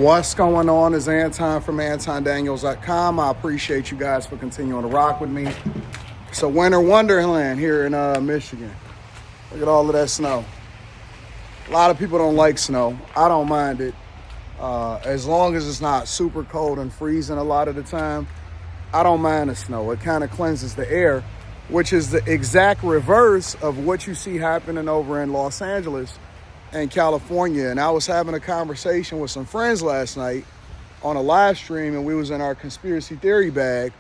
What's going on is Anton from antondaniels.com. I appreciate you guys for continuing to rock with me. It's a winter wonderland here in Michigan. Look at all of that snow. A lot of people don't like snow. I don't mind it. As long as it's not super cold and freezing a lot of the time, I don't mind the snow. It kind of cleanses the air, which is the exact reverse of what you see happening over in Los Angeles and California. And I was having a conversation with some friends last night on a live stream, and we was in our conspiracy theory bag.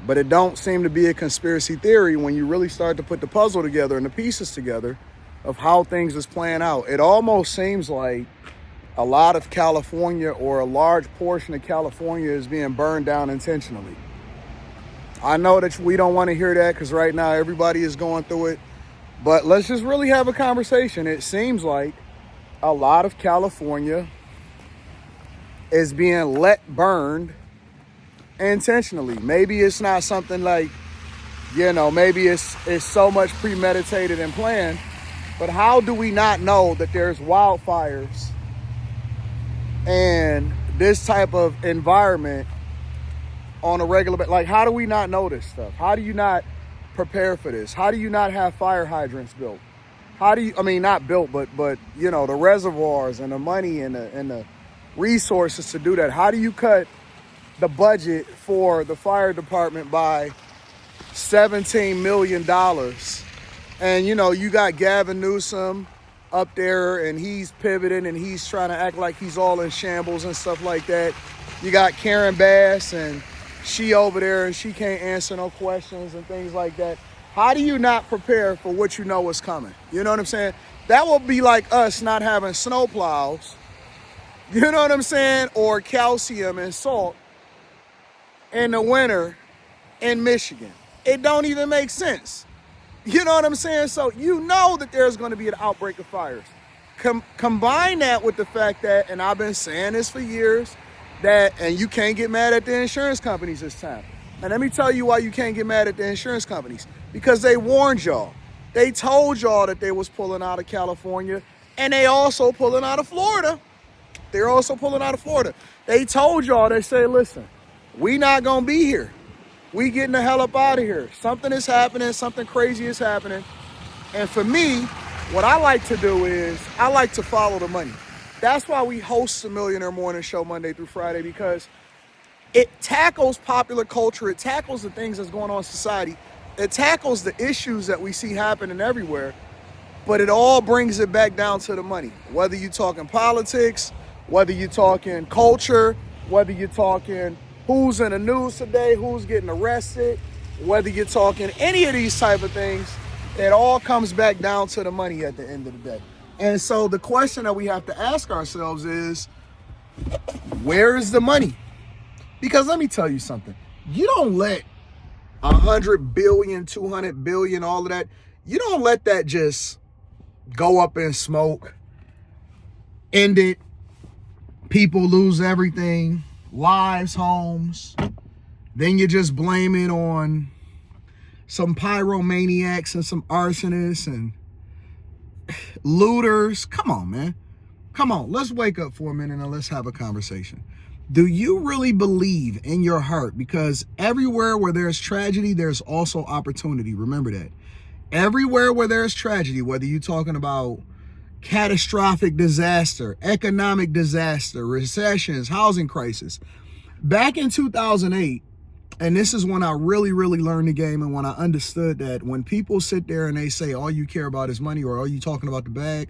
But it don't seem to be a conspiracy theory when you really start to put the puzzle together and the pieces together of how things is playing out. It almost seems like a lot of California, or a large portion of California, is being burned down intentionally. I know that we don't want to hear that because right now everybody is going through it. But let's just really have a conversation. It seems like a lot of California is being let burned intentionally. Maybe it's not something like, maybe it's so much premeditated and planned. But how do we not know that there's wildfires and this type of environment on a regular basis? Like, how do we not know this stuff? How do you not prepare for this? How do you not have fire hydrants built? How do you, not built, but the reservoirs and the money and the resources to do that? How do you cut the budget for the fire department by $17 million? And you got Gavin Newsom up there, and he's pivoting and he's trying to act like he's all in shambles and stuff like that. You got Karen Bass, and she over there and she can't answer no questions and things like that. How do you not prepare for what you know is coming? You know what I'm saying? That will be like us not having snow plows, you know what I'm saying? Or calcium and salt in the winter in Michigan. It don't even make sense. You know what I'm saying? So that there's going to be an outbreak of fires. Combine that with the fact that, and I've been saying this for years, and you can't get mad at the insurance companies this time. And let me tell you why you can't get mad at the insurance companies. Because they warned y'all. They told y'all that they was pulling out of California, and they also pulling out of Florida. They're also pulling out of Florida. They told y'all, they say, listen, we not going to be here. We getting the hell up out of here. Something is happening. Something crazy is happening. And for me, what I like to do is I like to follow the money. That's why we host the Millionaire Morning Show Monday through Friday, because it tackles popular culture. It tackles the things that's going on in society. It tackles the issues that we see happening everywhere. But it all brings it back down to the money. Whether you're talking politics, whether you're talking culture, whether you're talking who's in the news today, who's getting arrested, whether you're talking any of these type of things, it all comes back down to the money at the end of the day. And so the question that we have to ask ourselves is, where is the money? Because let me tell you something. You don't let 100 billion, 200 billion, all of that, you don't let that just go up in smoke, end it, people lose everything, lives, homes. Then you just blame it on some pyromaniacs and some arsonists and looters. Come on, man. Come on, let's wake up for a minute and let's have a conversation. Do you really believe in your heart? Because everywhere where there's tragedy, there's also opportunity. Remember that. Everywhere where there's tragedy, whether you're talking about catastrophic disaster, economic disaster, recessions, housing crisis. Back in 2008, and this is when I really, really learned the game, and when I understood that when people sit there and they say all you care about is money, or are you talking about the bag?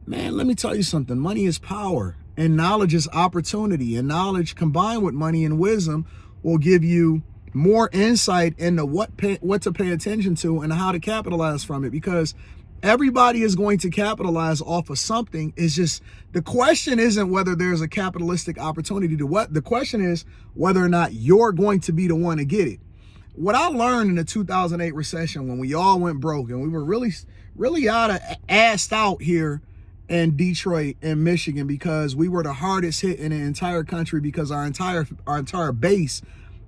Man, let me tell you something. Money is power, and knowledge is opportunity, and knowledge combined with money and wisdom will give you more insight into what to pay attention to and how to capitalize from it, because everybody is going to capitalize off of something. It's just, the question isn't whether there's a capitalistic opportunity to what. The question is whether or not you're going to be the one to get it. What I learned in the 2008 recession, when we all went broke and we were really, really assed out here in Detroit and Michigan, because we were the hardest hit in the entire country, because our entire base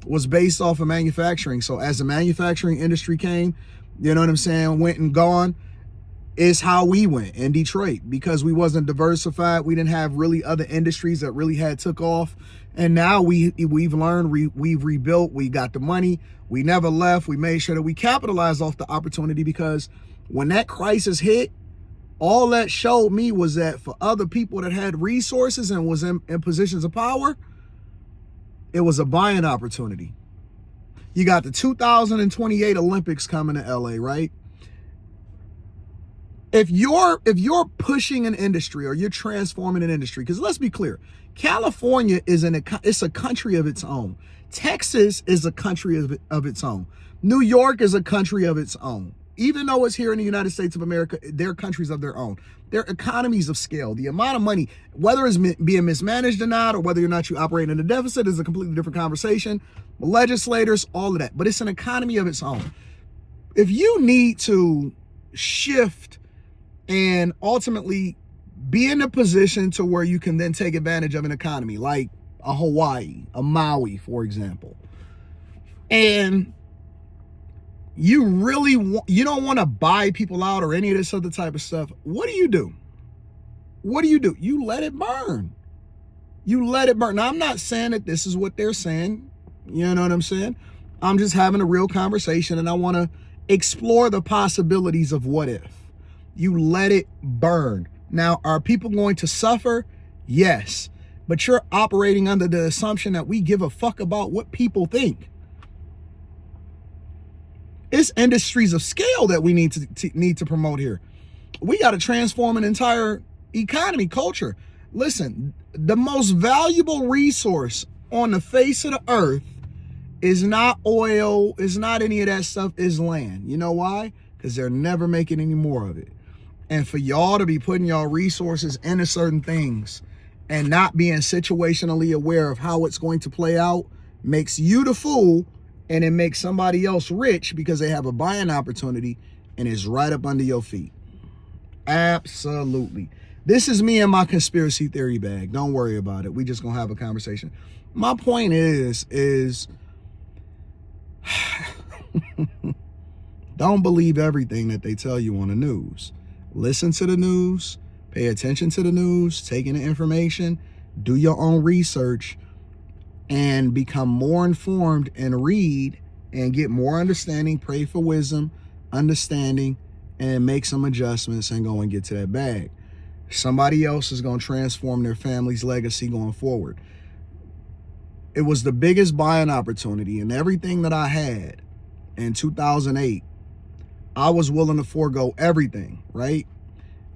was based off of manufacturing. So as the manufacturing industry came, you know what I'm saying, went and gone, is how we went in Detroit, because we wasn't diversified. We didn't have really other industries that really had took off. And now we've learned, we've rebuilt, we got the money, we never left. We made sure that we capitalized off the opportunity, because when that crisis hit, all that showed me was that for other people that had resources and was in positions of power, it was a buying opportunity. You got the 2028 Olympics coming to LA, right? If you're pushing an industry or you're transforming an industry, because let's be clear, California it's a country of its own. Texas is a country of its own. New York is a country of its own. Even though it's here in the United States of America, they're countries of their own. They're economies of scale. The amount of money, whether it's being mismanaged or not, or whether or not you operate in a deficit, is a completely different conversation. Legislators, all of that. But it's an economy of its own. If you need to shift and ultimately be in a position to where you can then take advantage of an economy like a Hawaii, a Maui, for example, and you don't want to buy people out or any of this other type of stuff, what do? You let it burn. You let it burn. Now, I'm not saying that this is what they're saying. You know what I'm saying? I'm just having a real conversation, and I want to explore the possibilities of what if. You let it burn. Now, are people going to suffer? Yes. But you're operating under the assumption that we give a fuck about what people think. It's industries of scale that we need to promote here. We got to transform an entire economy, culture. Listen, the most valuable resource on the face of the earth is not oil, is not any of that stuff, is land. You know why? Because they're never making any more of it. And for y'all to be putting y'all resources into certain things and not being situationally aware of how it's going to play out makes you the fool, and it makes somebody else rich because they have a buying opportunity and it's right up under your feet. Absolutely. This is me and my conspiracy theory bag. Don't worry about it. We just gonna have a conversation. My point is don't believe everything that they tell you on the news. Listen to the news, pay attention to the news, take in the information, do your own research, and become more informed and read and get more understanding, pray for wisdom, understanding, and make some adjustments and go and get to that bag. Somebody else is going to transform their family's legacy going forward. It was the biggest buying opportunity, and everything that I had in 2008, I was willing to forego everything, right?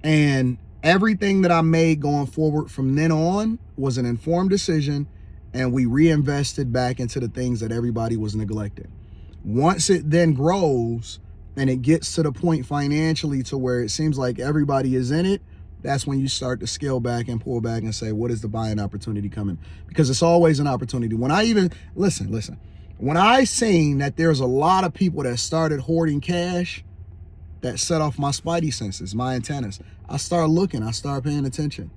And everything that I made going forward from then on was an informed decision, and we reinvested back into the things that everybody was neglecting. Once it then grows and it gets to the point financially to where it seems like everybody is in it, that's when you start to scale back and pull back and say, what is the buying opportunity coming? Because it's always an opportunity. When I even, listen, when I seen that there's a lot of people that started hoarding cash, that set off my spidey senses, my antennas, I started looking, I started paying attention.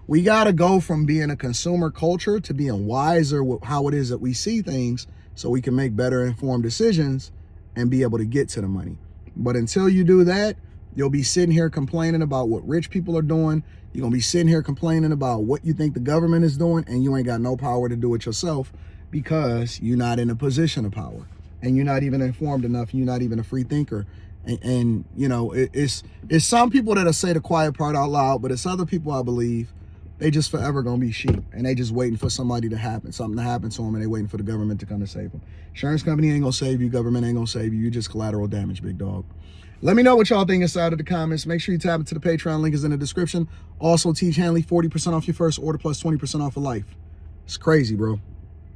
We got to go from being a consumer culture to being wiser with how it is that we see things so we can make better informed decisions and be able to get to the money. But until you do that, you'll be sitting here complaining about what rich people are doing. You're going to be sitting here complaining about what you think the government is doing, and you ain't got no power to do it yourself because you're not in a position of power and you're not even informed enough. You're not even a free thinker. And you know, it's some people that'll say the quiet part out loud, but it's other people, I believe, they just forever gonna be sheep, and they just waiting for something to happen to them, and they waiting for the government to come to save them. Insurance company ain't gonna save you, government ain't gonna save you. You just collateral damage, big dog. Let me know what y'all think inside of the comments. Make sure you tap into the Patreon, link is in the description. Also, teach Hanley 40% off your first order plus 20% off of life. It's crazy, bro.